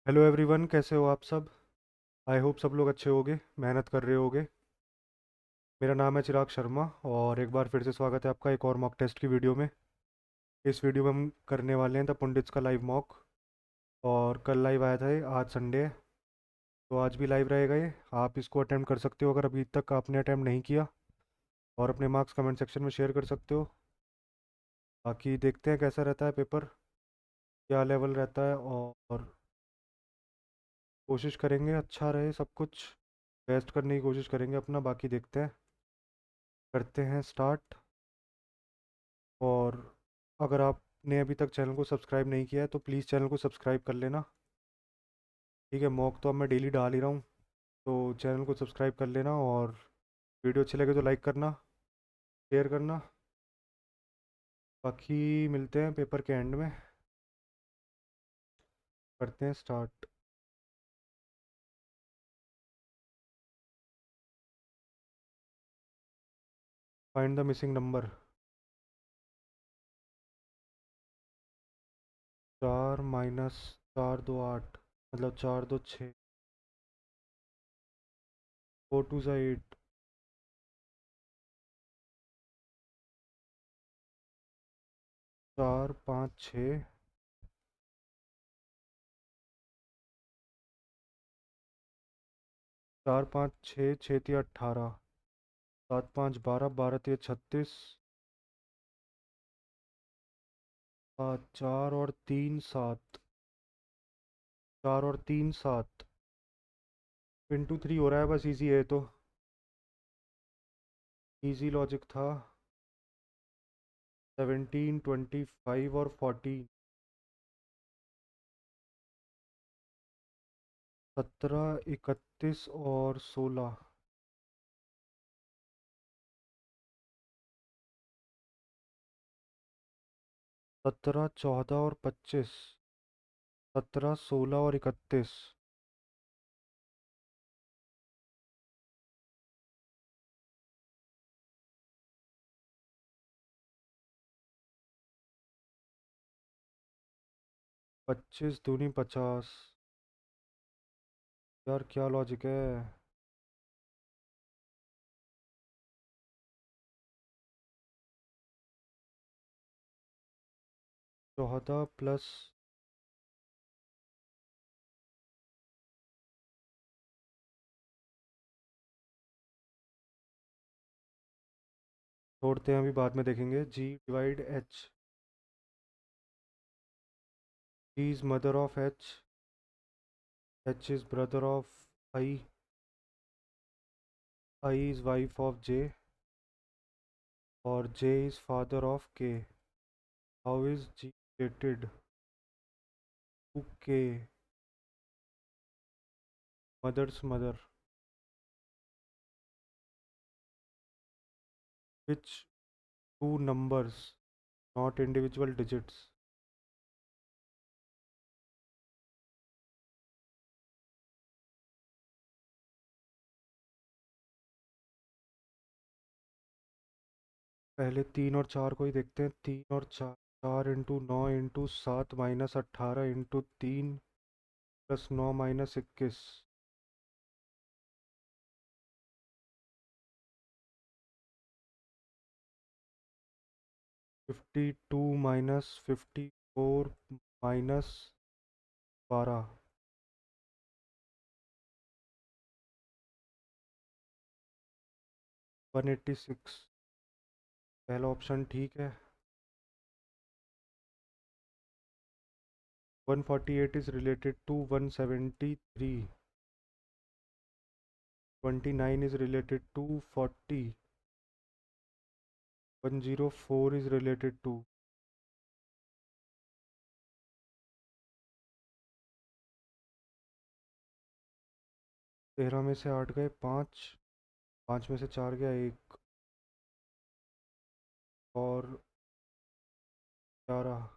Hello everyone, कैसे हो आप सब। आई होप सब लोग अच्छे होगे, मेहनत कर रहे होगे। मेरा नाम है चिराग शर्मा और एक बार फिर से स्वागत है आपका एक और मॉक टेस्ट की वीडियो में। इस वीडियो में हम करने वाले हैं द पंडित्स का लाइव मॉक। और कल लाइव आया था ये, आज संडे है तो आज भी लाइव रहेगा ये। आप इसको अटेम्प्ट कर सकते हो अगर अभी तक आपने अटेम्प्ट नहीं किया, और अपने मार्क्स कमेंट सेक्शन में शेयर कर सकते हो। बाकी देखते हैं कैसा रहता है पेपर, क्या लेवल रहता है, और कोशिश करेंगे अच्छा रहे सब कुछ। बेस्ट करने की कोशिश करेंगे अपना। बाकी देखते हैं, करते हैं स्टार्ट। और अगर आपने अभी तक चैनल को सब्सक्राइब नहीं किया है तो प्लीज़ चैनल को सब्सक्राइब कर लेना। ठीक है, मॉक तो अब मैं डेली डाल ही रहा हूँ, तो चैनल को सब्सक्राइब कर लेना। और वीडियो अच्छी लगे तो लाइक करना, शेयर करना। बाकी मिलते हैं पेपर के एंड में, करते हैं start. Find the missing number. 4 - 4 2 8, मतलब 4 2 6। 4 2 8। 4 5 6। 4 5 6, 6 3 18। 7 5 12, 12 3 36। 4 और 3 7। 4 और 3 7। इंटू 3 हो रहा है, बस इजी है तो। इजी लॉजिक था। 17 25 और 14। 17 31 और 16। 17 14 और 25। 17 16 और 31। 25 दूनी 50। यार क्या लॉजिक है। 14 प्लस। छोड़ते हैं, अभी बाद में देखेंगे। G/H। G is mother of H। H is brother of I। I is wife of J। और J is father of K। How is G related to K? Mother's mother. Which two numbers, not individual digits. पहले 3 और 4 को ही देखते हैं। 3 और 4। 4 × 9 × 7 - 18 × 3 + 9 - 21। 52 - 54 - 12। 186। पहला option ठीक है। 148 is related to 173। 29 is related to 40। 104 is related to. 13 में से 8 गए 5। 5 में से 4 गया 1। और 11।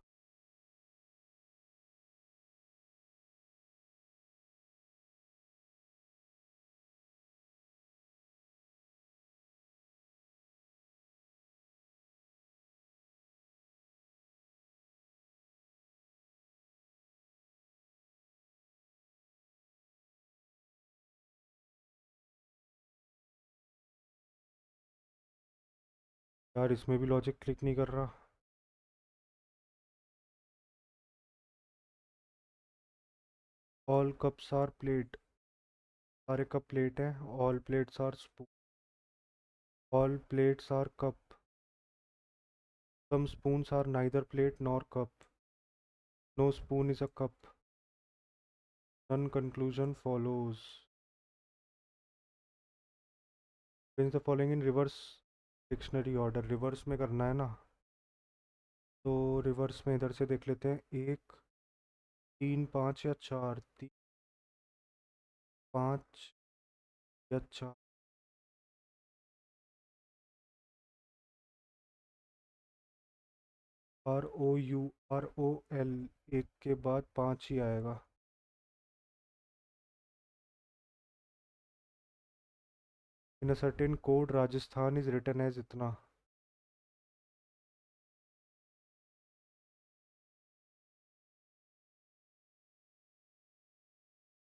यार इसमें भी लॉजिक क्लिक नहीं कर रहा। ऑल कप्स आर प्लेट, सारे कप प्लेट हैं। All plates are spoon, all plates are cup. Some spoons are neither plate nor cup, no spoon is a cup, none conclusion follows. Arrange the following in reverse dictionary order, reverse में करना है ना, तो reverse में इधर से देख लेते हैं। एक, तीन, पाँच या चार, तीन, पाँच या चार। ROUROL, एक के बाद पाँच ही आएगा। In a certain code Rajasthan is written as इतना।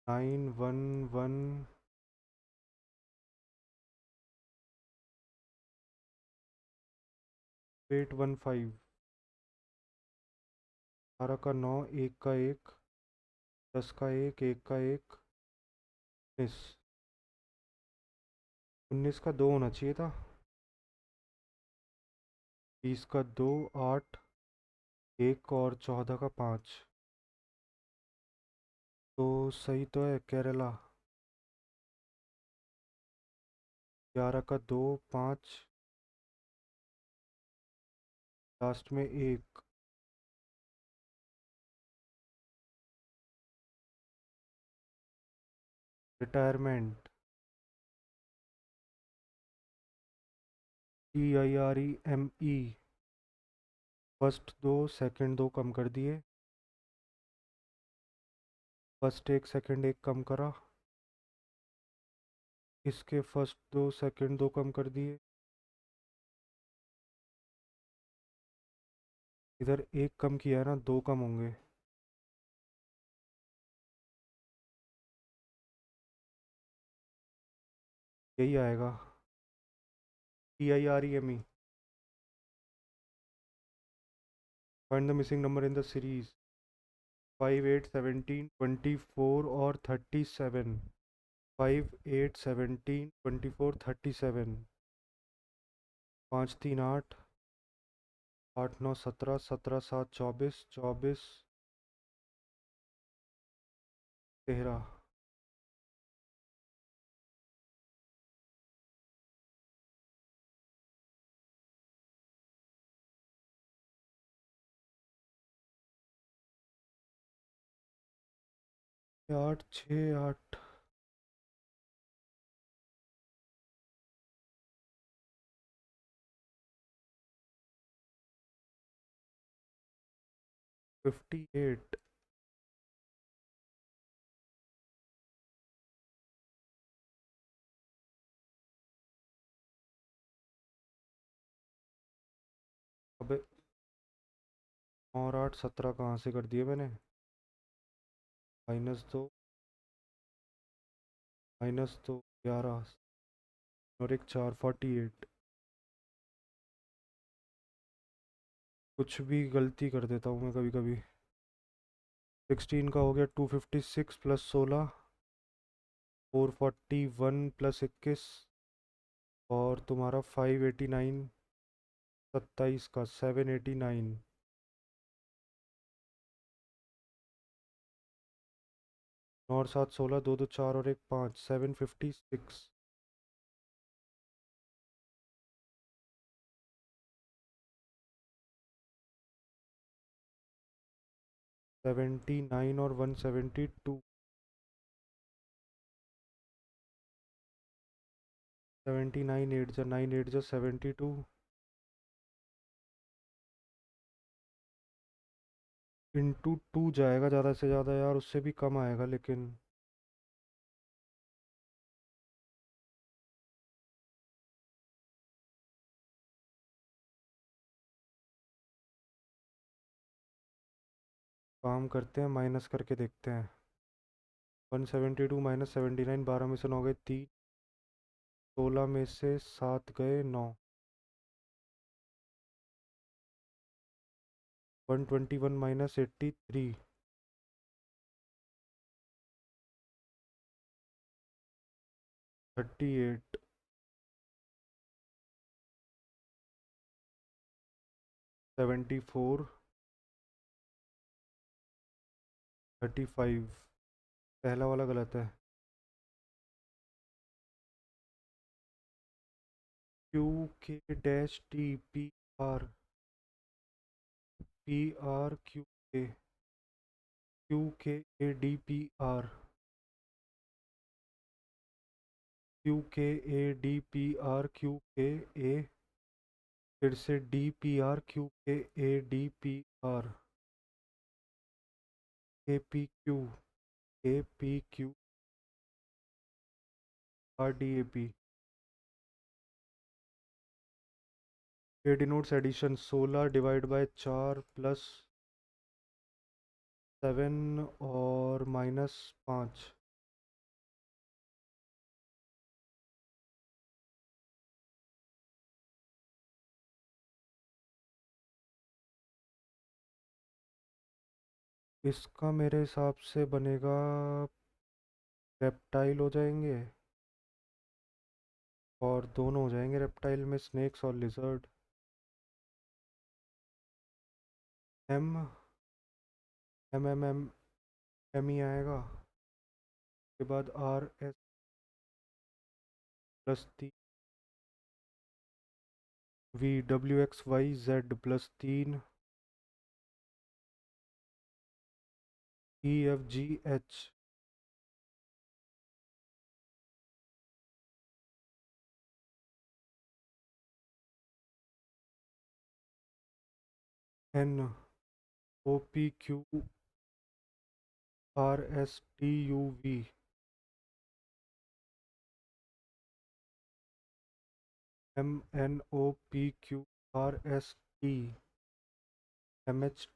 911 815। 18 का 9, एक का एक, 10 का एक का एक, 19। 19 का दो होना चाहिए था। 20 का दो, 8, एक और 14 का पाँच। तो सही तो है केरला। 11 का दो, 5, लास्ट में एक। Retirement, TIREME। फर्स्ट दो, सेकंड दो कम कर दिए। फर्स्ट एक, सेकंड एक कम करा। इसके फर्स्ट दो, सेकंड दो कम कर दिए। इधर एक कम किया है ना, दो कम होंगे। यही आएगा, TIREME। Find the missing number in the series. 5, 8, 17, 24 और 37। 5, 8, 17, 24, 37। 5, 3, 8, 8, 9, 17, 17, 7, 24, 24, 13। 8, 6, 8। 58। अबे, और 8, 17 कहाँ से कर दिए मैंने? -2, -2, 11 और एक 4, 48। कुछ भी गलती कर देता हूँ मैं कभी कभी। 16 का हो गया 256 प्लस 16, 441 प्लस 21। और तुम्हारा 589, 27 का 789। और 7, 16, 2, 2, 4 और एक 5, 756। 79 और 172। 79, 8 जा 9, 8 जा 72। इंटू टू जाएगा ज़्यादा से ज़्यादा यार, उससे भी कम आएगा लेकिन। काम करते हैं, माइनस करके देखते हैं। 172 माइनस 79, 12 में से 9 गए 3, 16 में से 7 गए 9। 121 माइनस 83, 38, 74, 35। पहला वाला गलत है। Q K dash T P R, P R Q K A D P R, Q K A D P R, Q K A, फिर से D P R, Q K A D P R, A P Q, A P Q R D A P. ये denotes addition. 16 divide by 4 plus 7 और minus 5। इसका मेरे हिसाब से बनेगा, reptile हो जाएंगे, और दोनों हो जाएंगे रेप्टाइल में, स्नेक्स और lizard. M M M M M ही आएगा। उसके बाद R S plus 3, V W X Y Z plus 3, E F G H, N O P Q R S T U V, M N O P Q R S T M H,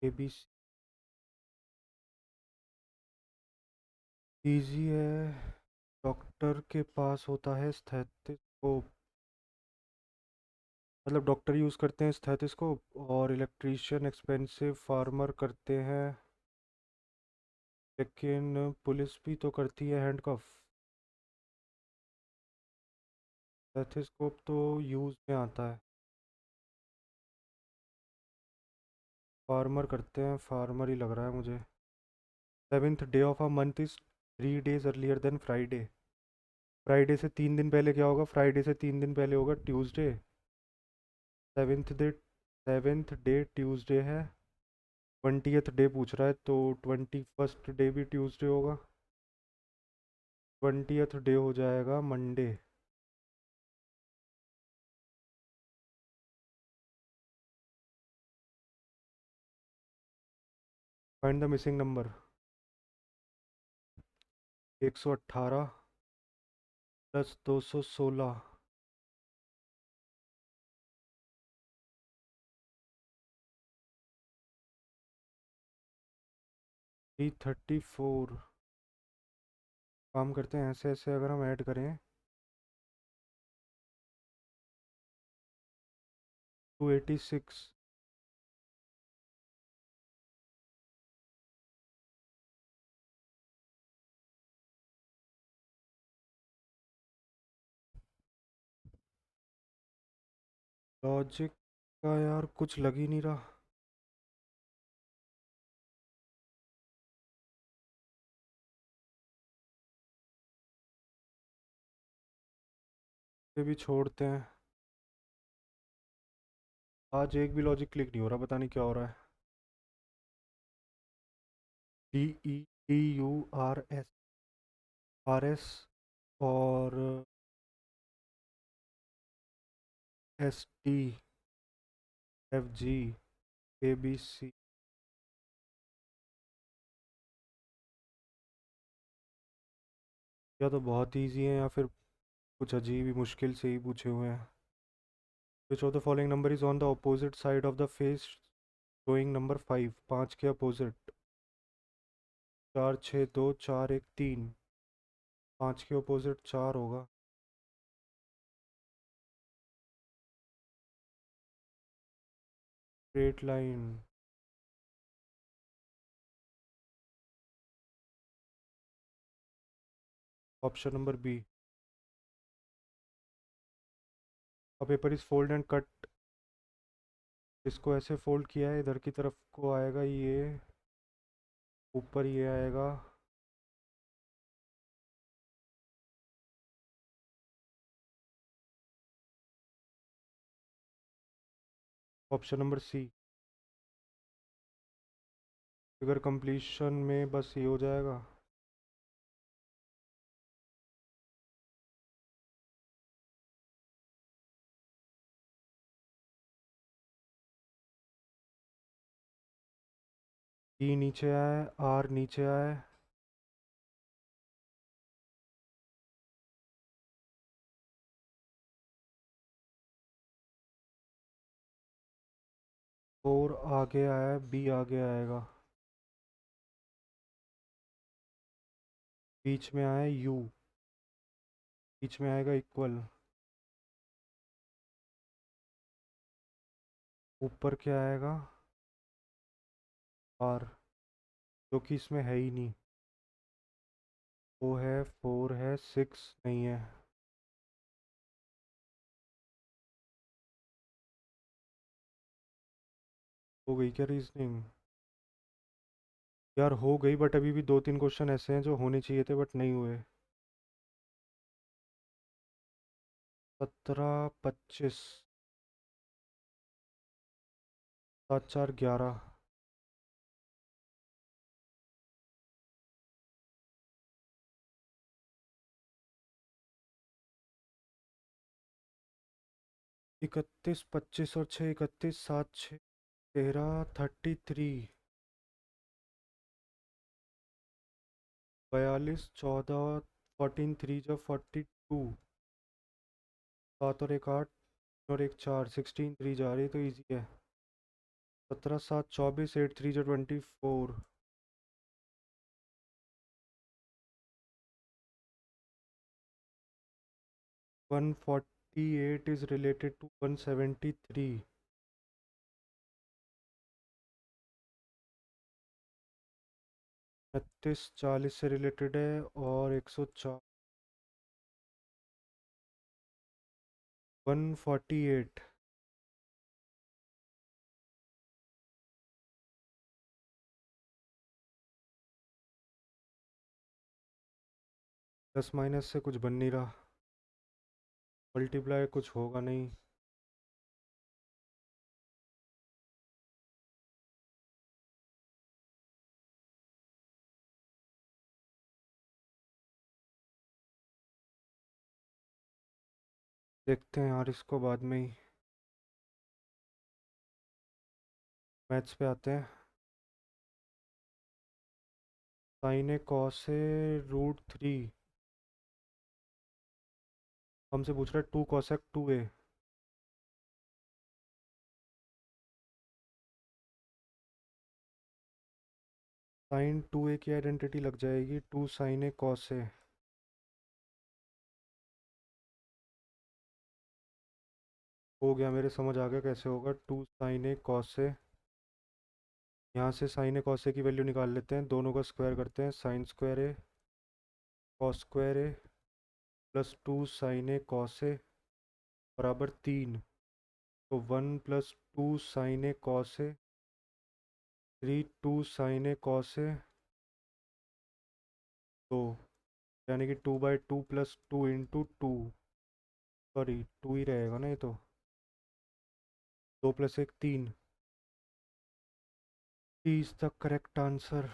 A B C. Easy है। Doctor के पास होता है stethoscope, मतलब doctor use करते हैं stethoscope, और electrician expensive, farmer करते हैं, लेकिन पुलिस भी तो करती है हैंडकफ। स्टेथोस्कोप तो यूज़ में आता है। फार्मर करते हैं, फार्मर ही लग रहा है मुझे। 7th day of a month is 3 days earlier than Friday. Friday से 3 दिन पहले क्या होगा? फ्राइडे से 3 दिन पहले होगा ट्यूसडे। 7th डे ट्यूसडे है। 20th डे पूछ रहा है, तो 21st डे भी ट्यूसडे होगा। 20th डे हो जाएगा Monday. Find the missing number. 118 plus 216, 334। काम करते हैं, ऐसे ऐसे अगर हम ऐड करें, 286। लॉजिक का यार कुछ लग ही नहीं रहा। ये भी छोड़ते हैं। आज एक भी लॉजिक क्लिक नहीं हो रहा, पता नहीं क्या हो रहा है। D E D U R S, R S और S T F G A B C. या तो बहुत ईजी है, या फिर कुछ अजीब ही मुश्किल से ही पूछे हुए हैं। विच of the following number is on the opposite side of the face showing number 5? 5 के अपोजिट। 4 6 2 4 1 3। 5 के अपोजिट 4 होगा। Straight line. Option number B. A paper is fold and cut. इसको ऐसे फोल्ड किया है, इधर की तरफ को आएगा ये, ऊपर ये आएगा। Option number C. Figure completion में बस ये हो जाएगा। ई नीचे आए, आर नीचे आए। 4 आगे आया, बी आगे आएगा। बीच में आया यू। बीच में आएगा इक्वल। ऊपर क्या आएगा? आर, जो कि इसमें है ही नहीं। वो है 4 है, 6 नहीं है। हो गई क्या रीजनिंग? यार हो गई, बट अभी भी 2 3 क्वेश्चन ऐसे हैं जो होने चाहिए थे बट नहीं हुए। 17 25। 7 4 11। 31 25 और 6 31 7 6 13 33। 42 14 14 3 जो 42। 7 और 1 8 और 1 4 16 3 जा रही है तो इजी है। 17 7 24 8 3 जो 24। 148 is related to 173। 36 40 से रिलेटेड है और 104। 148। 10 माइनस से कुछ बन नहीं रहा। मल्टीप्लाई कुछ होगा नहीं। देखते हैं यार इसको बाद में ही। मैथ्स पे आते हैं। Sign A cos A √3। हमसे पूछ रहा है 2 कॉसेक 2a। साइन 2a की आइडेंटिटी लग जाएगी 2 साइन ए कॉस ए। हो गया, मेरे समझ आ गया कैसे होगा। 2 साइन ए कॉस ए। यहाँ से साइन ए कॉस ए की वैल्यू निकाल लेते हैं, दोनों का स्क्वायर करते हैं। Sine square A cos square A plus 2 sign A cos A बराबर 3। तो 1 plus 2 sign A cos A 3 2 sign A cos A 2, यानी कि 2/2 प्लस 2 इंटू 2। सॉरी 2 ही रहेगा ना ये तो। 2 plus 1 3। Is the correct answer.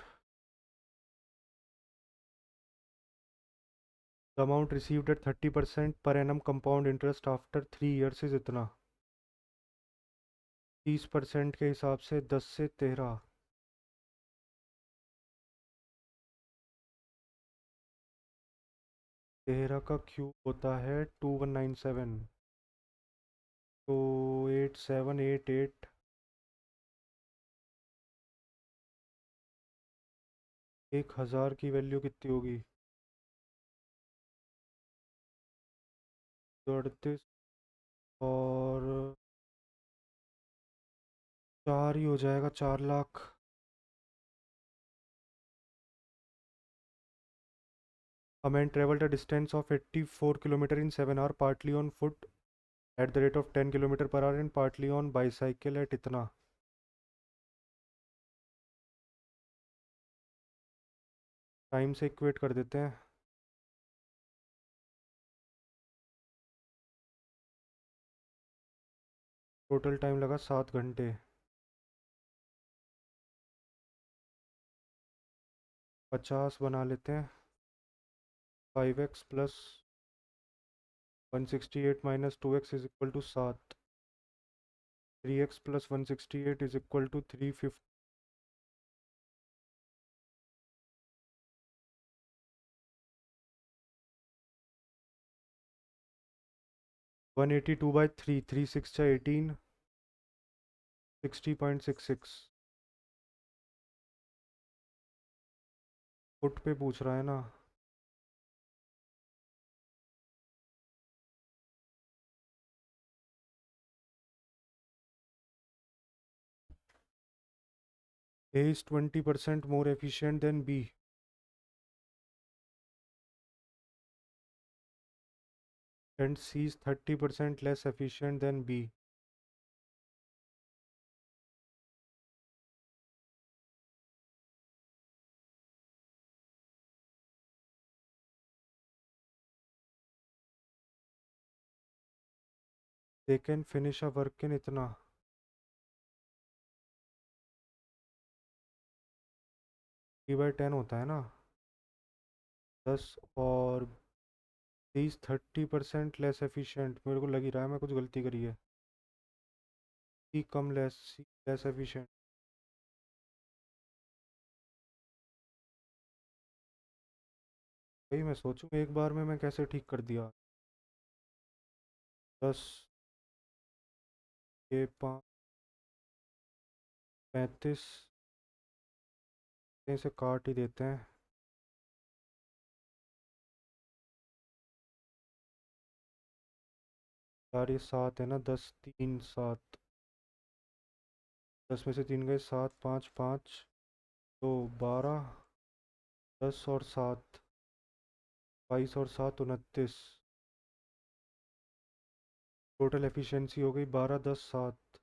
The amount received at 30% per annum compound interest after 3 years is इतना। 30% के हिसाब से 10 से 13। 13 का क्यूब होता है 2197। तो 8788। 1000 की वैल्यू कितनी होगी? 38 और 4 ही हो जाएगा, 4 lakh. A man traveled a distance of 84 kilometer in 7 hours, partly on foot at the rate of 10 kilometer per hour and partly on bicycle at इतना। टाइम से इक्वेट कर देते हैं। टोटल टाइम लगा 7 घंटे। 50 बना लेते हैं। 5x plus 168 minus 2x is equal to 7। 3x plus 168 is equal to 350। 182/3, 3 6 18, 60.66। Foot पे पूछ रहा है ना। A is 20% more efficient than B and C is 30% less efficient than B. They can finish a work in इतना। P/10 होता है ना। 10 और 30% लेस एफिशिएंट। मेरे को लग ही रहा है मैं कुछ गलती करी है। सी कम लेस, सी लेस एफिशिएंट। भाई मैं सोचूं एक बार में मैं कैसे ठीक कर दिया। 10 के 5, 35 से काट ही देते हैं। यार ये 7 है ना, 10 3 7। 10 में से 3 गए, 7 5 5 तो 12। 10 और 7, 22 और 7 29। टोटल एफिशिएंसी हो गई 12 10 7।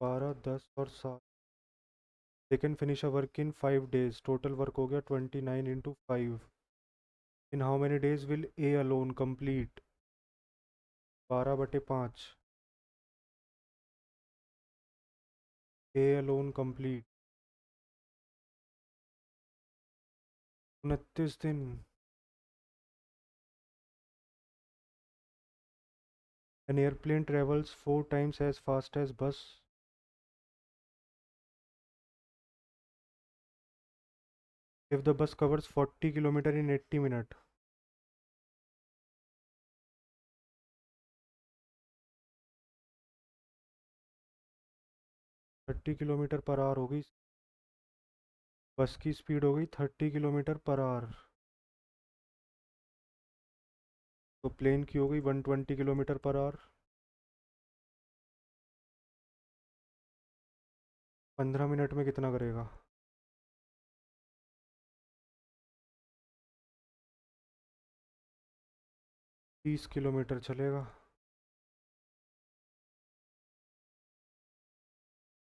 12 10 और 7। They can finish a work in 5 days। Total work हो गया 29 × 5। In how many days will A alone complete? 12/5। A alone complete 29 दिन। An airplane travels 4 times as fast as bus if the bus covers 40 kilometer in 80 minutes। 30 kilometre per hour हो गई। बस की speed हो गई 30 kilometre per hour. तो plane की हो गई 120 किलोमीटर पर आवर। 15 मिनट में कितना करेगा? 30 किलोमीटर चलेगा।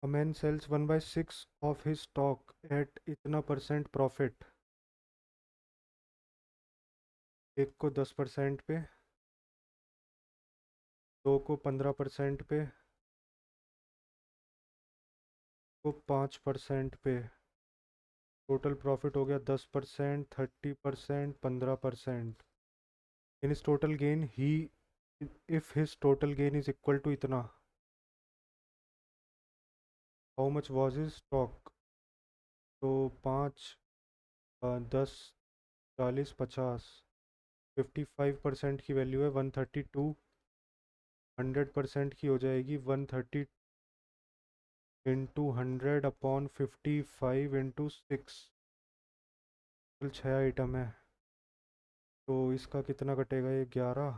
A man sells 1/6 of his stock at इतना परसेंट प्रॉफिट। एक को 10% पे, दो को 15% पे, को 5% पे। टोटल प्रॉफिट हो गया 10%, 30%, 15%। इन हिज टोटल गेन ही, if his total gain is equal to इतना, how much was his stock? तो 5 10 40 50। 55% की वैल्यू है 132। 100% की हो जाएगी 130 इंटू 100 अपॉन 55 × 6। कुल 6 आइटम है, तो इसका कितना कटेगा? ये 11,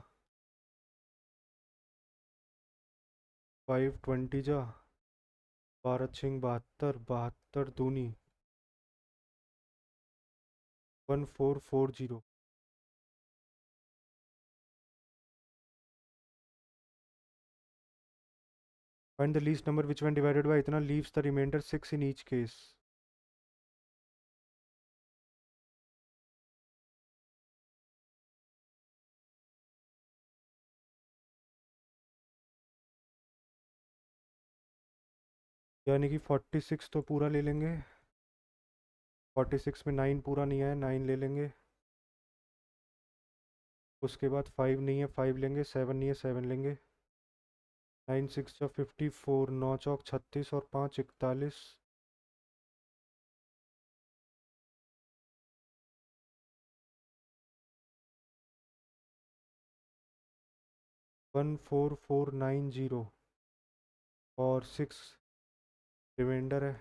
5 20 जा, 12 6 72, 72 दूनी 1440। Find the least number which one divided by इतना leaves the remainder 6 in each case. यानी कि 46 तो पूरा ले लेंगे, 46 में 9 पूरा नहीं आया, 9 ले लेंगे। उसके बाद 5 नहीं है, 5 लेंगे। 7 नहीं है, 7 लेंगे। 9 6 जा 54, 9 चौक 36 और 5 41। 14490 और 6 रिमाइंडर है।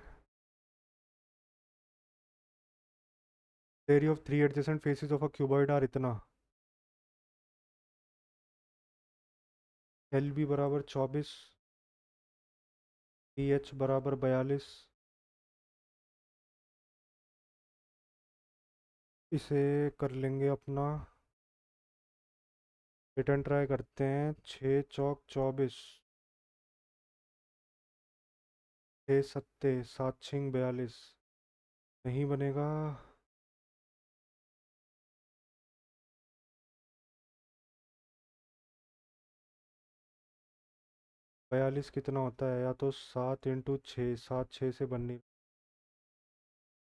Area of 3 adjacent faces of a cuboid are इतना। एल बी बराबर 24, डी एच बराबर 42। इसे कर लेंगे अपना, रिटर्न ट्राई करते हैं। 6 चौक 24, 6 सत्ते 7 छिंग 42। नहीं बनेगा। 42 कितना होता है? या तो 7 × 6, 7 6 से बन नहीं,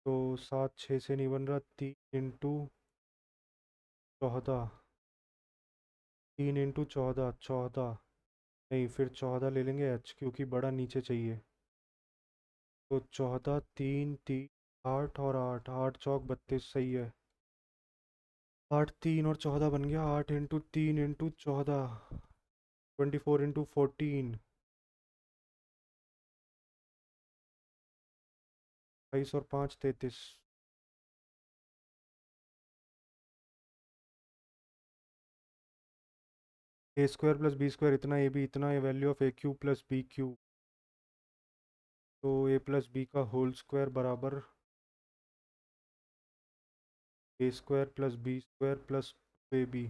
तो 7 6 से नहीं बन रहा। 3 × 14, 3 × 14 14। नहीं, फिर 14 ले लेंगे एच, क्योंकि बड़ा नीचे चाहिए। तो 14 3 3 8 और 8, 8 चौक 32 सही है। 8 3 और 14 बन गया। 8 × 3 × 14, 24 × 14, 22 और 5 33। A square plus B square इतना, ए बी इतना, A value of A cube plus B cube. तो ए प्लस बी का होल स्क्वायर बराबर A square plus B square plus A B.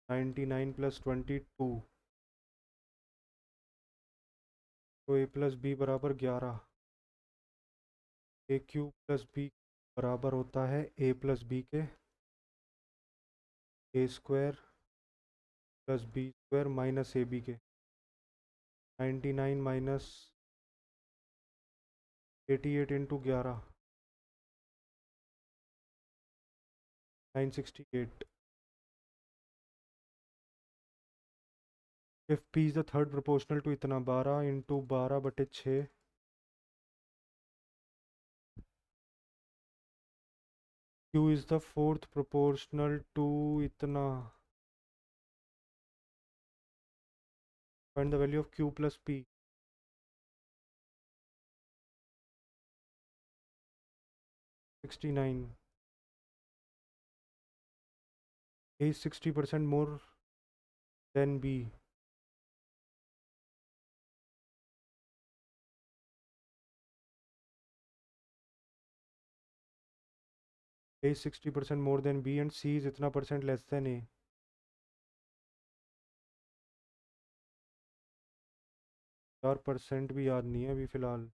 99 + 22, तो ए प्लस बी बराबर 11। ए cube plus B बराबर होता है ए प्लस बी के, A square plus B square minus A B के। 99 minus 88 × 11, 968। If P is the third proportional to इतना, 12 × 12/6। Q is the fourth proportional to इतना। Find the value of Q plus P. 69। A is 60% more than B. A is 60% more than B and C is इतना percent less than A. यार percent भी याद नहीं है अभी फ़िलहाल।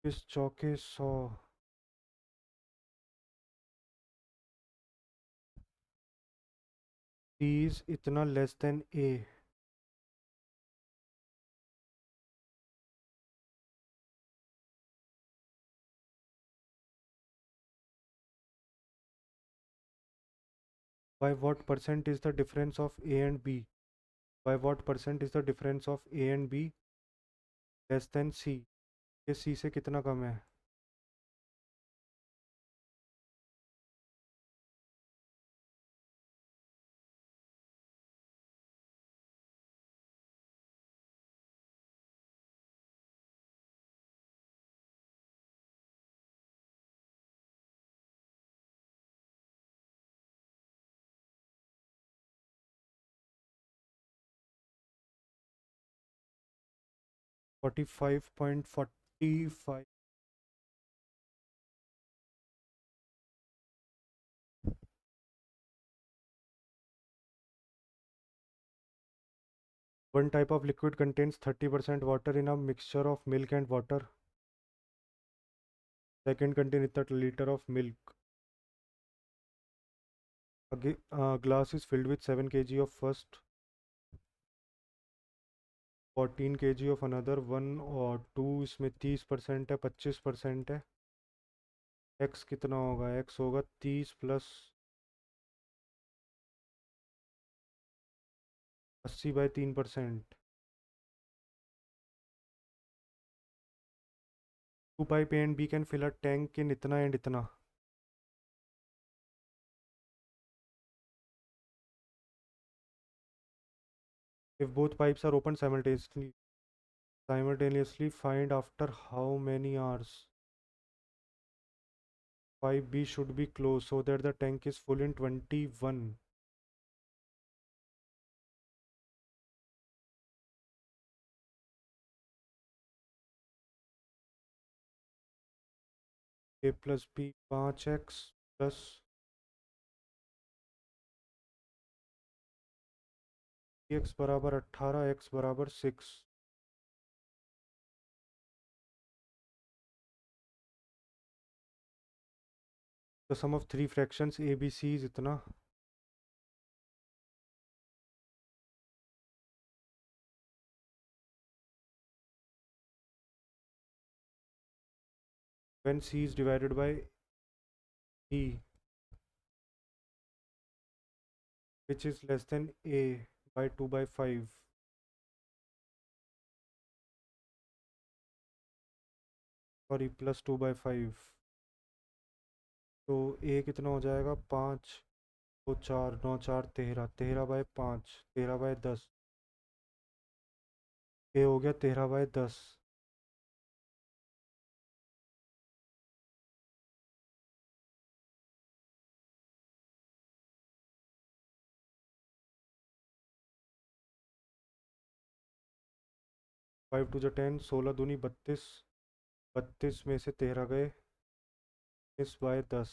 इस चौके 100। बी इज इतना less than A. By what percent is the difference of A and B? By what percent is the difference of A and B less than C? ये सी से कितना कम है? 45.45। One type of liquid contains 30% water in a mixture of milk and water. Second contain इतना liter of milk. A glass is filled with 7 kg of first, 14 kg of another, 1 और 2 इसमें 30% है, 25% है। x कितना होगा? x होगा 30 plus 80/3%। 2 pipe A and B can fill a tank in इतना and इतना। If both pipes are open simultaneously find after how many hours? Pipe B should be closed so that the tank is full in 21. A plus B 5x plus x बराबर 18, x बराबर 6। The sum of three fractions A, B, C is इतना। When C is divided by E, which is less than A by 2/5? Sorry, plus 2/5। तो A कितना हो जाएगा? 5, 2, 4, 9, 4, 13, 13/5, 13/10। A हो गया 13/10। 5 2 10, 16 दूनी 32, 32 में से 13 गए, 19/10।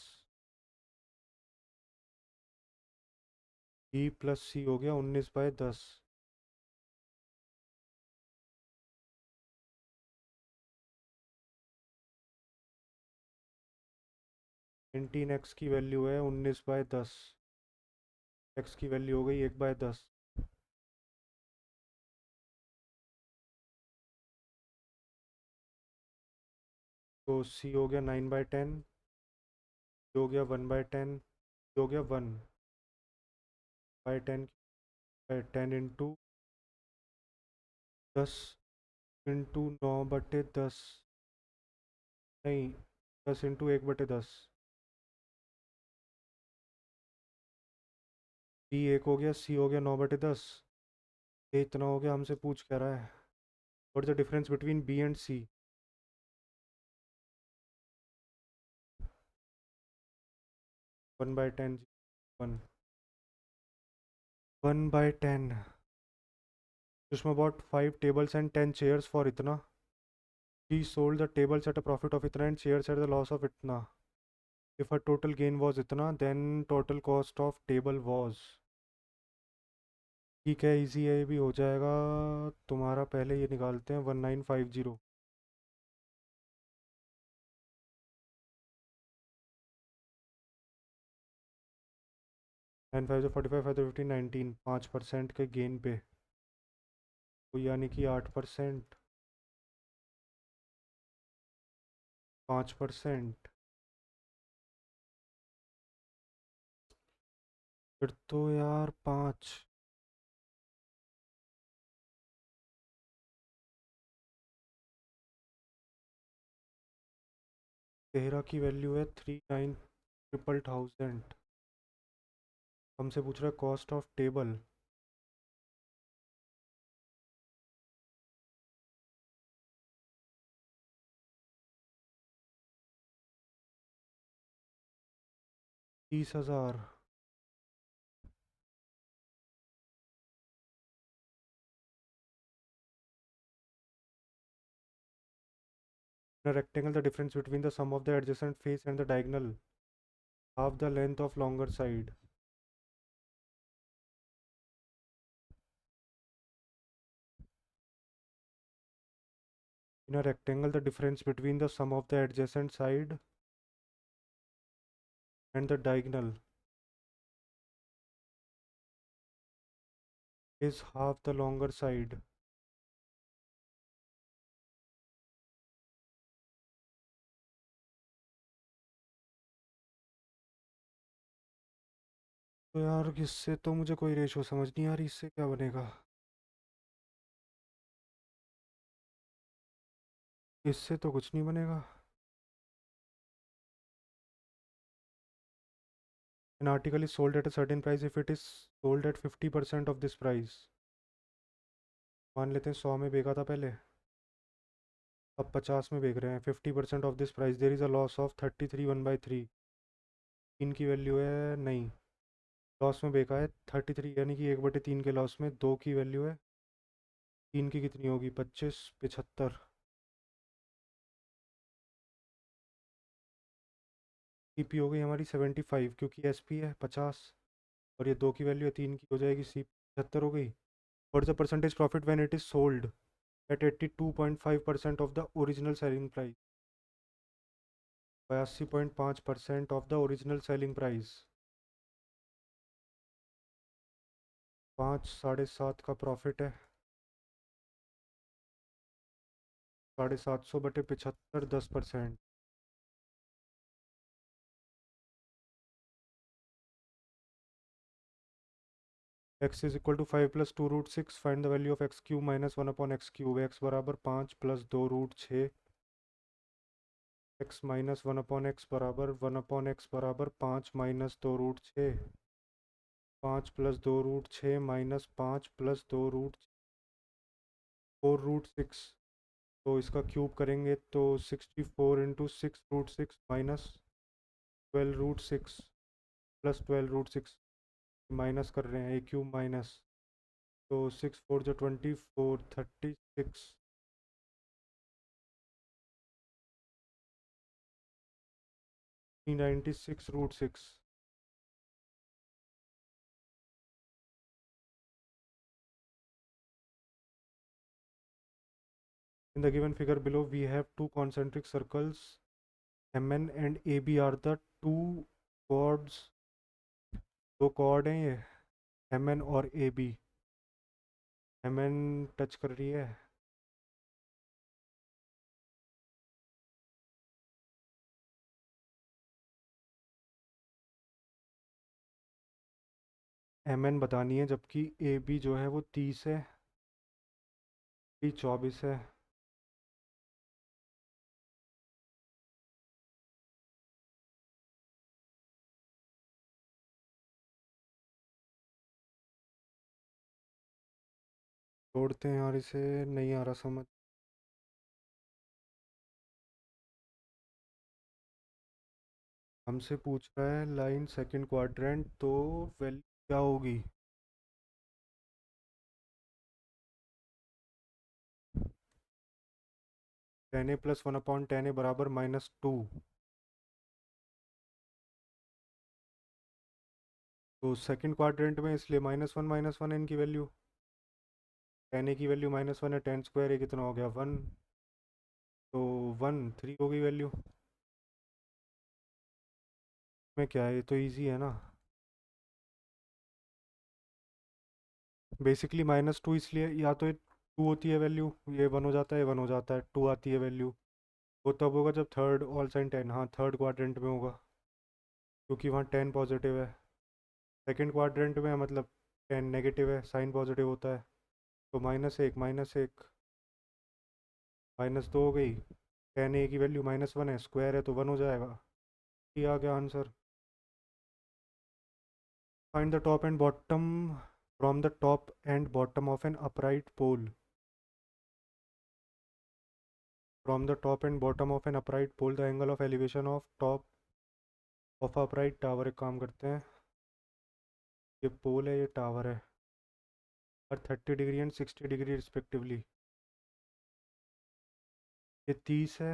B प्लस C हो गया 19/10। 19x की वैल्यू है 19/10। x की वैल्यू हो गई 1/10। तो C हो गया 9/10, हो गया 1/10, हो गया 1/10, 10 इंटू 10 इंटू 9/10, नहीं, 10 इंटू 1/10। B 1 हो गया, C हो गया 9/10। ये इतना हो गया, हमसे पूछ क्या रहा है? What is the difference between B and C? 1/10। 1 1/10। Sushma bought 5 tables and 10 chairs for itna. She sold the tables at a profit of itna and chairs at the loss of itna. If her total gain was itna, then total cost of table was। ठीक है, easy है, ये भी हो जाएगा तुम्हारा। पहले ये निकालते हैं 1950। 9 5 45, 5 15, 19, 5% के गेन पे, तो यानी कि 8%, 5%। फिर तो यार 5। 13 की वैल्यू है 39,000। हमसे पूछ रहा है कॉस्ट ऑफ टेबल। तीस हजार। In a rectangle, the difference between the sum of the adjacent face and the diagonal half the length of longer side. In a rectangle, the difference between the sum of the adjacent side and the diagonal is half the longer side. तो यार इससे तो मुझे कोई ratio समझ नहीं आ रही, इससे क्या बनेगा? इससे तो कुछ नहीं बनेगा. An article is sold at a certain price if it is sold at 50% of this price. मान लेते हैं 100 में बेचा था पहले, अब 50 में बेच रहे हैं. 50% off this price there is a loss of 33 1/3. तीन की वैल्यू है नहीं, लॉस में बेचा है 33, यानी कि 1/3 के लॉस में. दो की वैल्यू है, तीन की कितनी होगी? 25 75. सीपी हो गई हमारी 75 क्योंकि एसपी है 50, और ये दो की वैल्यू है, तीन की हो जाएगी सी 75 हो गई. What is the percentage profit when it is sold at 82.5% of the original selling price? 82.5% of the original selling price. 5 7.5 का प्रॉफिट है. 750/75 10%. x is equal to 5 + 2√6. Find the value of x³ - 1/x³. x बराबर 5 + 2√6. x - 1/x बराबर 1/x बराबर 5 - 2√6. 5 + 2√6 - 5 + 2√6 4√6. तो इसका cube करेंगे तो 64 × 6√6 minus 12√6 plus 12√6. Minus कर रहे हैं, a³ माइनस. तो 6 4 जो 24 36 396√6. In the given figure below, we have two concentric circles. MN and AB are the two chords. दो chord हैं ये, MN और AB. MN टच कर रही है, MN बतानी है, जबकि AB जो है वो 30 है, B 24 है. जोड़ते हैं यार, इसे नहीं आ रहा समझ. हमसे पूछ रहा है लाइन सेकंड क्वाड्रेंट, तो वैल्यू क्या होगी? tan a + 1/tan a बराबर -2. तो सेकंड क्वाड्रेंट में इसलिए -1 इनकी वैल्यू. tan a की वैल्यू -1 है, tan स्क्वायर a कितना हो गया 1. तो 1 3 हो गई वैल्यू. में क्या है, ये तो इजी है ना. बेसिकली -2 इसलिए, या तो ये 2 होती है वैल्यू, ये 1 हो जाता है, ये 1 हो जाता है, 2 आती है वैल्यू. वो तब होगा जब थर्ड ऑल साइन 10, हाँ थर्ड क्वाड्रेंट में होगा, क्योंकि वहाँ 10 पॉजिटिव है. सेकंड क्वाड्रेंट में मतलब 10 नेगेटिव है, साइन पॉजिटिव होता है. तो -1 -1 -2 हो गई. tan a की वैल्यू -1 है, स्क्वायर है तो 1 हो जाएगा. ये आ गया answer. Find the top and bottom from the top and bottom of an upright pole. From the top and bottom of an upright pole the angle of elevation of top of upright tower. एक काम करते हैं, ये पोल है, ये tower है, और 30 degree and 60 degree respectively. ये 30 है,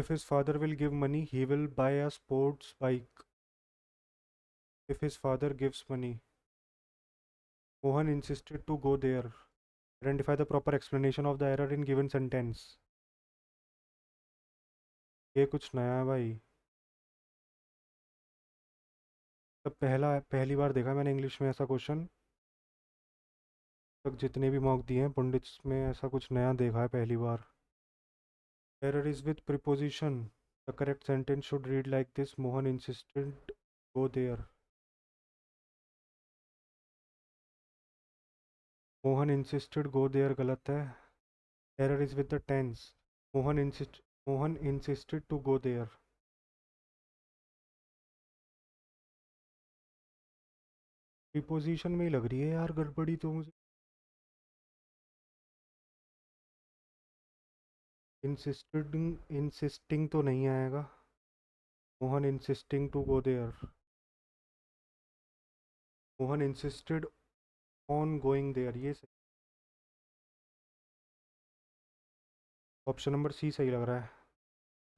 If his father will give money, he will buy a sports bike. If his father gives money. Mohan insisted to go there. Identify the proper explanation of the error in given sentence. ये कुछ नया है भाई। तब पहली बार देखा मैंने English में ऐसा क्वेश्चन। तक जितने भी मॉक दिए हैं पंडित्स में ऐसा कुछ नया देखा है पहली बार। Error is with preposition. The correct sentence should read like this: Mohan insisted go there. Mohan insisted go there गलत है। Error is with the tense. Mohan insisted to go there. Preposition में ही लग रही है यार गड़बड़ी तो मुझे। इंसिस्टिंग तो नहीं आएगा। Mohan insisting to go there. Mohan insisted on going there, ये सही। ऑप्शन नंबर सी सही लग रहा है।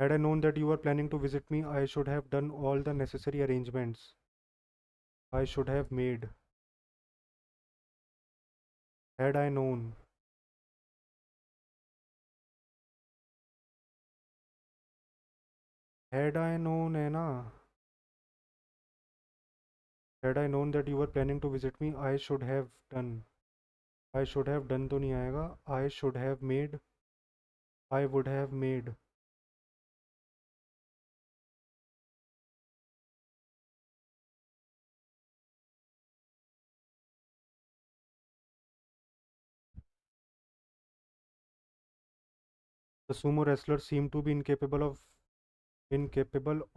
Had I known that you were planning to visit me, I should have done all the necessary arrangements. I should have made. Had I known. Had I known है ना। Had I known that you were planning to visit me, I should have done. I should have done तो नहीं आएगा। I should have made. I would have made. The sumo wrestlers seem to be incapable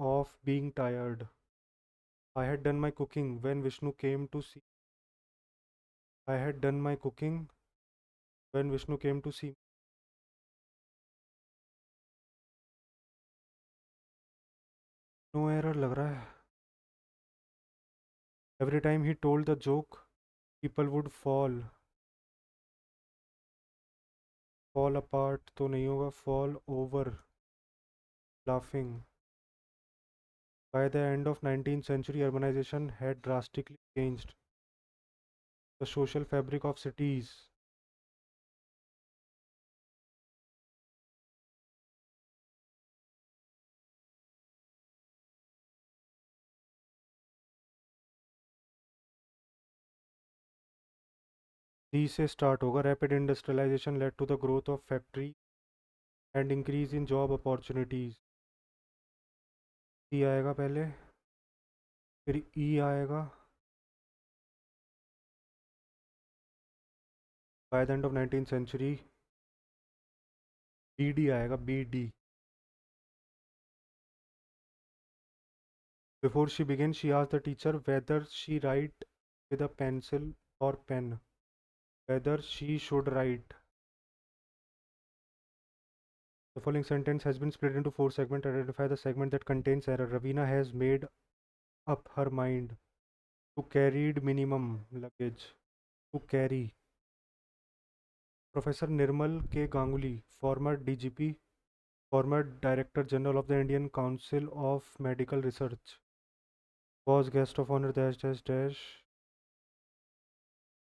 of being tired. I had done my cooking when Vishnu came to see. I had done my cooking when Vishnu came to see. No error लग रहा है। Every time he told the joke, people would fall apart तो नहीं होगा, fall over laughing. By the end of 19th century, urbanization had drastically changed the social fabric of cities. C से start होगा। Rapid industrialization led to the growth of factory and increase in job opportunities. C आएगा पहले, फिर E आएगा। By the end of 19th century, BD आएगा, BD. Before she began, she asked the teacher whether she write with a pencil or pen. Whether she should write. The following sentence has been split into 4 segments. Identify the segment that contains error. Ravina has made up her mind to carried minimum luggage. To carry. Professor Nirmal K. Ganguly, former DGP, former Director General of the Indian Council of Medical Research, was guest of honor dash dash dash.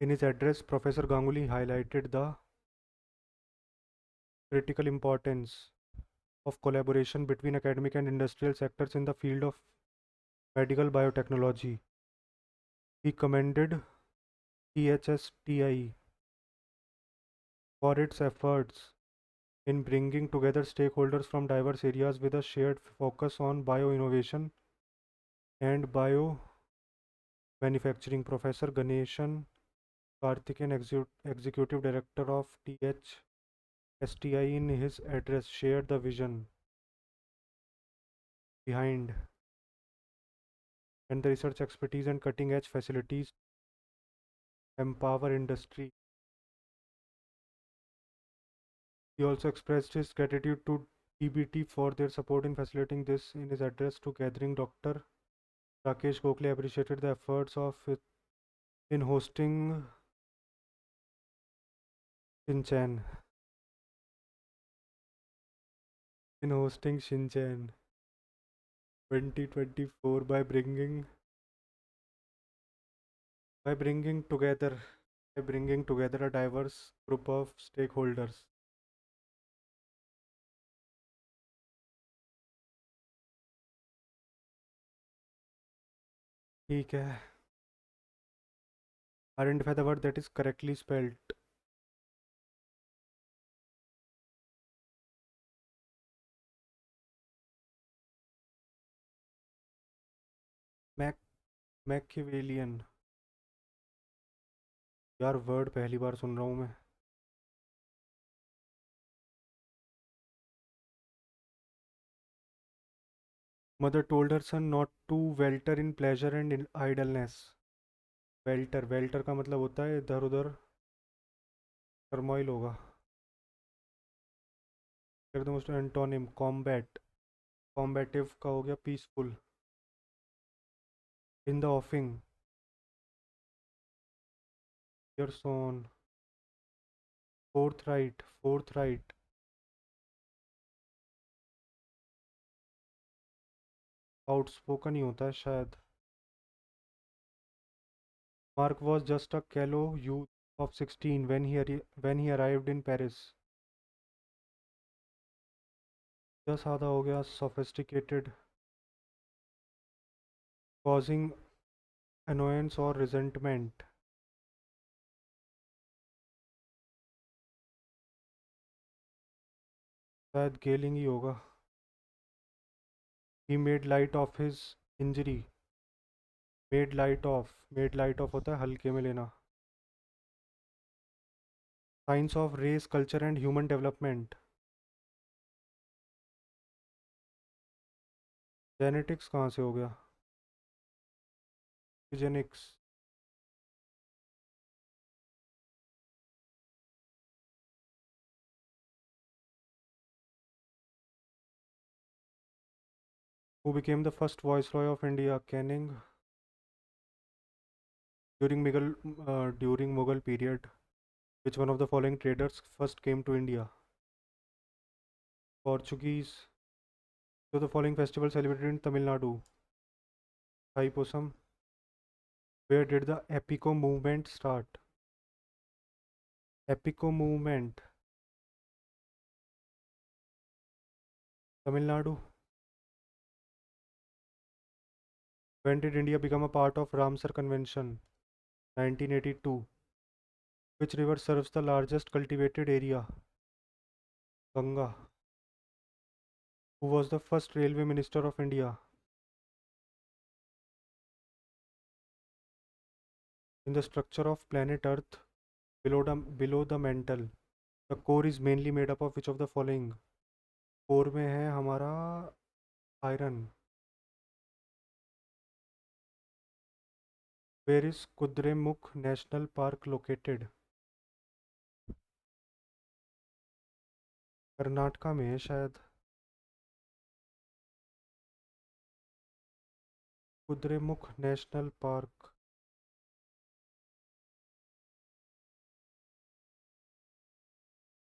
In his address, Professor Ganguly highlighted the critical importance of collaboration between academic and industrial sectors in the field of medical biotechnology. He commended THSTI for its efforts in bringing together stakeholders from diverse areas with a shared focus on bioinnovation and biomanufacturing. Professor Ganeshan Karthikeyan, Executive Director of THSTI, in his address shared the vision behind and the research expertise and cutting edge facilities empower industry. He also expressed his gratitude to TBT for their support in facilitating this. In his address to gathering, Dr. Rakesh Gokhale appreciated the efforts of it in hosting Shinchan. in hosting Shinchan 2024 by bringing together a diverse group of stakeholders. ठीक है. Identify the word that is correctly spelled. Mac Machiavellian. यार word पहली बार सुन रहा हूँ मैं. Mother told her son not to welter in pleasure and in idleness. Welter का मतलब होता है इधर उधर टर्मोइल होगा. फिर the most antonym combat. Combative का हो गया peaceful. In the offing. Your son. Fourth right. Outspoken ही होता है शायद. Mark was just a callow youth of 16 when he arrived in Paris. दस आधा हो गया sophisticated. causing annoyance or resentment. शायद गेलिंग ही होगा. he made light of his injury. Made light of होता है हल्के में लेना. Science of race culture and human development. Genetics कहाँ से हो गया. जेनिक्स. who became the first viceroy of India. Canning. During Mughal period, which one of the following traders first came to India. Portuguese. So the following festival celebrated in Tamil Nadu. Thaipusam. Where did the Epico movement start. Epico movement. Tamil Nadu. When did India become a part of Ramsar Convention. 1982. Which river serves the largest cultivated area. Ganga. Who was the first railway minister of India. In the structure of planet Earth, below the mantle, the core is mainly made up of which of the following. Core में है हमारा iron. Where is Kudremukh national park located. Karnataka में है शायद. Kudremukh national park.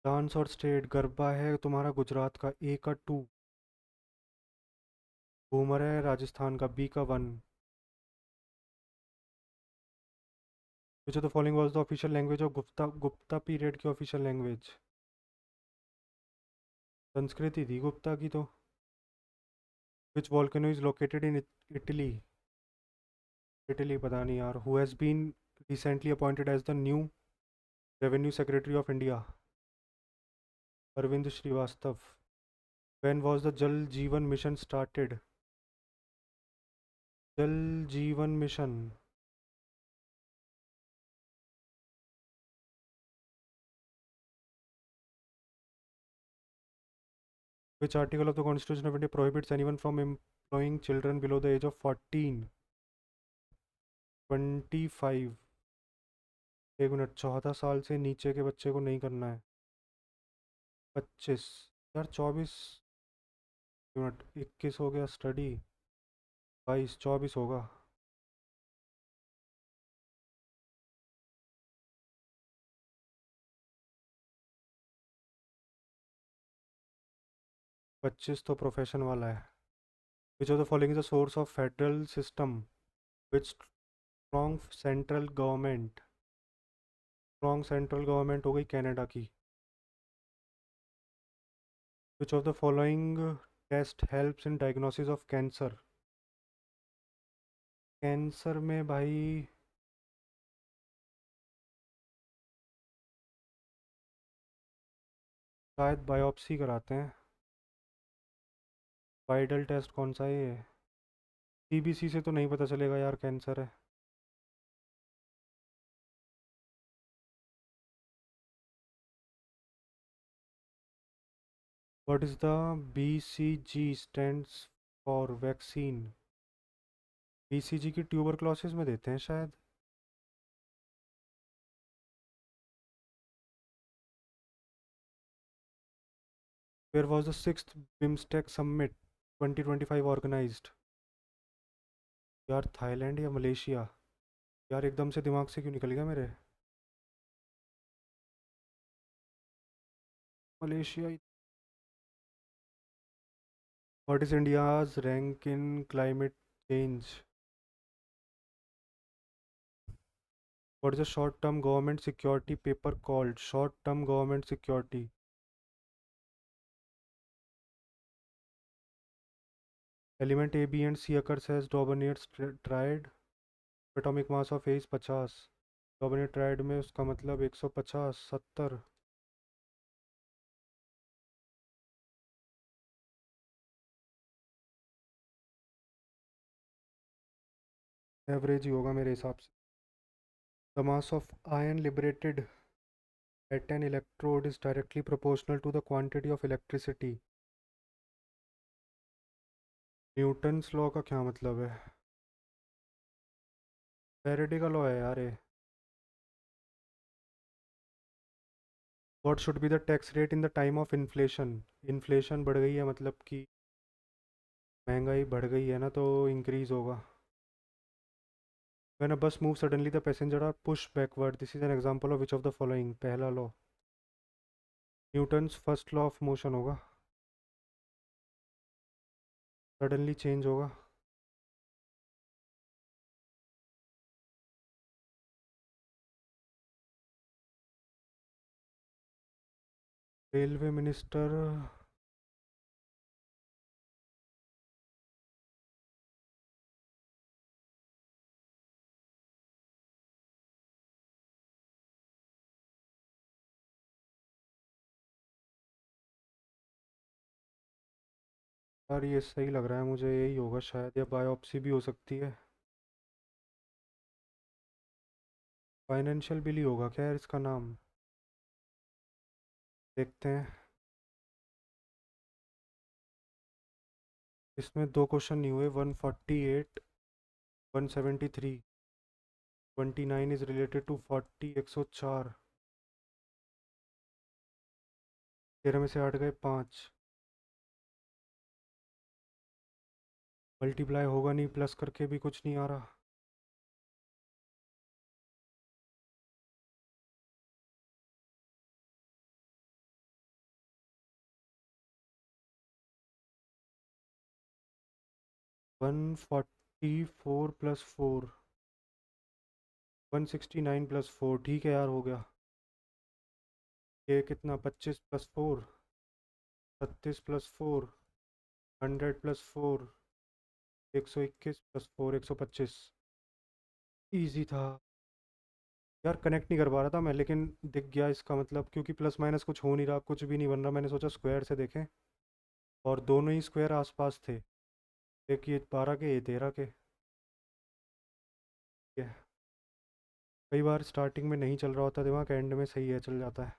Dance और state. Garba है तुम्हारा गुजरात का. ए का 2. घूमर है राजस्थान का. बी का 1. Which of the following was the official language of Gupta period की ऑफिशियल लैंग्वेज. संस्कृत ही थी गुप्ता की तो. Which volcano is located in Italy. Italy पता नहीं यार. Who has been recently appointed as the new revenue secretary of India. Arvind Shrivastava. When was the Jal Jeevan Mission started. Jal Jeevan Mission. Which article of the Constitution of India prohibits anyone from employing children below the age of 14. 25. एक minute. 14 साल से नीचे के बच्चे को नहीं करना है. 25. यार 24. मिनट. 21 हो गया स्टडी. 22 24 होगा. 25 तो प्रोफेशन वाला है। Which of the following is the source of federal system which strong central government. Strong central government हो गई कनाडा की। Which of the following test helps in diagnosis of cancer. Cancer में भाई शायद बायोप्सी कराते हैं। वाइडल टेस्ट कौन सा है ये? सीबीसी से तो नहीं पता चलेगा यार कैंसर है। What is the BCG stands for vaccine. BCG की ट्यूबरक्लोसिस में देते हैं शायद। Where was the sixth BIMSTEC summit 2025 organised. यार थाईलैंड या मलेशिया। यार एकदम से दिमाग से क्यों निकल गया मेरे। Malaysia. What is India's rank in climate change. What is the short term government security paper called. Short term government security. Element A B and C occurs as Dobereiner's triad. Atomic mass of A 50। डोबोनियर tried में उसका मतलब 150 70। Average ही होगा मेरे हिसाब से। The mass of ion liberated at an electrode is directly proportional to the quantity of electricity। Newton's law का क्या मतलब है? फैराडे का लॉ है यार ये। What should be the tax rate in the time of inflation. Inflation बढ़ गई है मतलब कि महंगाई बढ़ गई है ना, तो इंक्रीज होगा। When a bus move suddenly the passenger are push backward this is an example of which of the following. पहला law Newton's first law of motion होगा। सडनली चेंज होगा। Railway minister. यार ये सही लग रहा है मुझे, यही होगा शायद, या बायोप्सी भी हो सकती है। फाइनेंशियल बिल ही होगा क्या यार इसका नाम। देखते हैं। इसमें दो क्वेश्चन नहीं हुए। 148 173। 29 इज रिलेटेड टू 40 104। 13 में से 8 गए 5। मल्टीप्लाई होगा नहीं, प्लस करके भी कुछ नहीं आ रहा। One forty four plus four 169 plus four. ठीक है यार हो गया। ये कितना 25 plus four 36 plus four 100 plus four 121 plus four 125। Easy था। यार कनेक्ट नहीं कर पा रहा था मैं, लेकिन दिख गया इसका मतलब, क्योंकि प्लस माइनस कुछ हो नहीं रहा, कुछ भी नहीं बन रहा। मैंने सोचा स्क्वायर से देखें, और दोनों ही स्क्वायर आसपास थे। एक ये 12 के, ये 13 के। ये कई बार स्टार्टिंग में नहीं चल रहा होता दिमाग, एंड में सही है चल जाता है।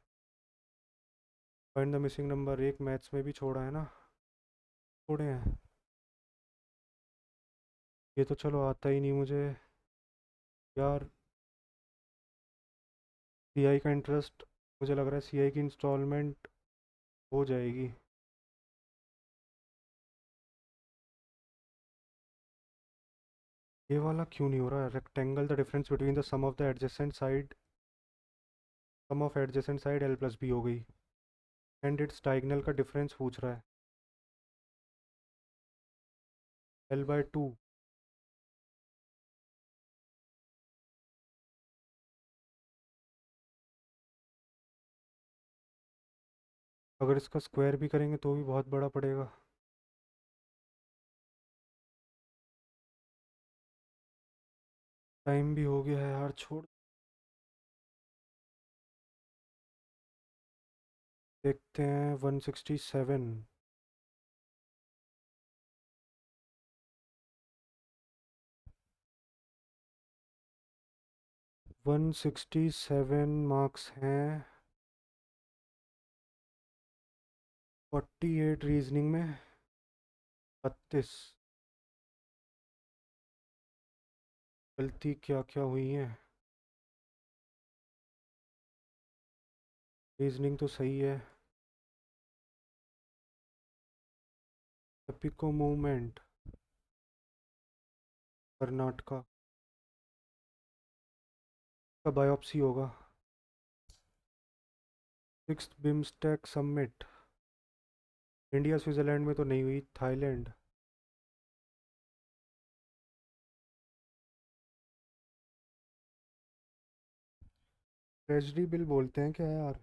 Find the missing number. एक मैथ्स में भी छोड़ा है ना, छोड़े हैं। ये तो चलो आता ही नहीं मुझे यार। सीआई का इंटरेस्ट, मुझे लग रहा है सीआई की इंस्टॉलमेंट हो जाएगी। ये वाला क्यों नहीं हो रहा है? Rectangle the difference between the sum of the adjacent side, sum of adjacent side L plus B हो गई। एंड इट्स डायगनल का डिफरेंस पूछ रहा है। L/2। अगर इसका स्क्वायर भी करेंगे तो भी बहुत बड़ा पड़ेगा। टाइम भी हो गया है यार, छोड़। देखते हैं 167। 167 मार्क्स हैं 48 रीजनिंग में। 32 गलती क्या क्या हुई है। रीजनिंग तो सही है। एपिको मूवमेंट कर्नाटका का बायोप्सी होगा। Sixth BIMSTEC summit India Switzerland में तो नहीं हुई, थाईलैंड। ट्रेजरी बिल बोलते हैं क्या यार?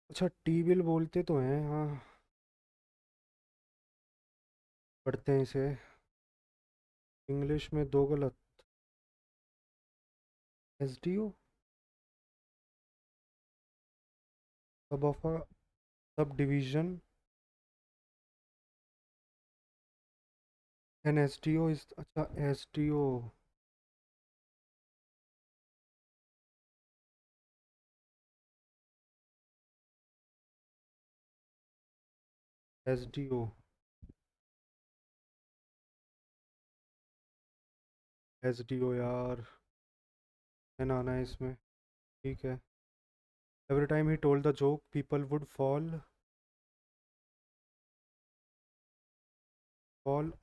अच्छा, टी बिल बोलते तो हैं, हाँ। पढ़ते हैं इसे। इंग्लिश में दो गलत। एस डी ओ सब of a sub division N S D O is, अच्छा S D O. S D O. S D O यार, एन आना है इसमें। ठीक है। Every time he told the joke people would fall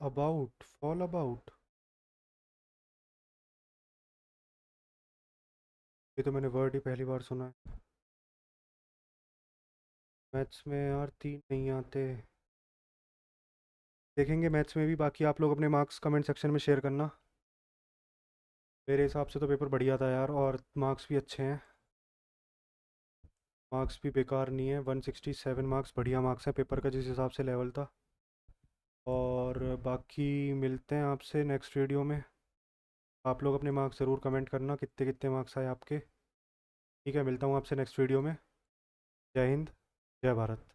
about. ये तो मैंने वर्ड ही पहली बार सुना है। मैथ्स में यार 3 नहीं आते। देखेंगे मैथ्स में भी। बाकी आप लोग अपने मार्क्स कमेंट सेक्शन में शेयर करना। मेरे हिसाब से तो पेपर बढ़िया था यार, और मार्क्स भी अच्छे हैं। मार्क्स भी बेकार नहीं है। 167 मार्क्स बढ़िया मार्क्स हैं पेपर का जिस हिसाब से लेवल था। और बाकी मिलते हैं आपसे नेक्स्ट वीडियो में। आप लोग अपने मार्क्स ज़रूर कमेंट करना कितने कितने मार्क्स आए आपके। ठीक है, मिलता हूँ आपसे नेक्स्ट वीडियो में। जय हिंद, जय भारत।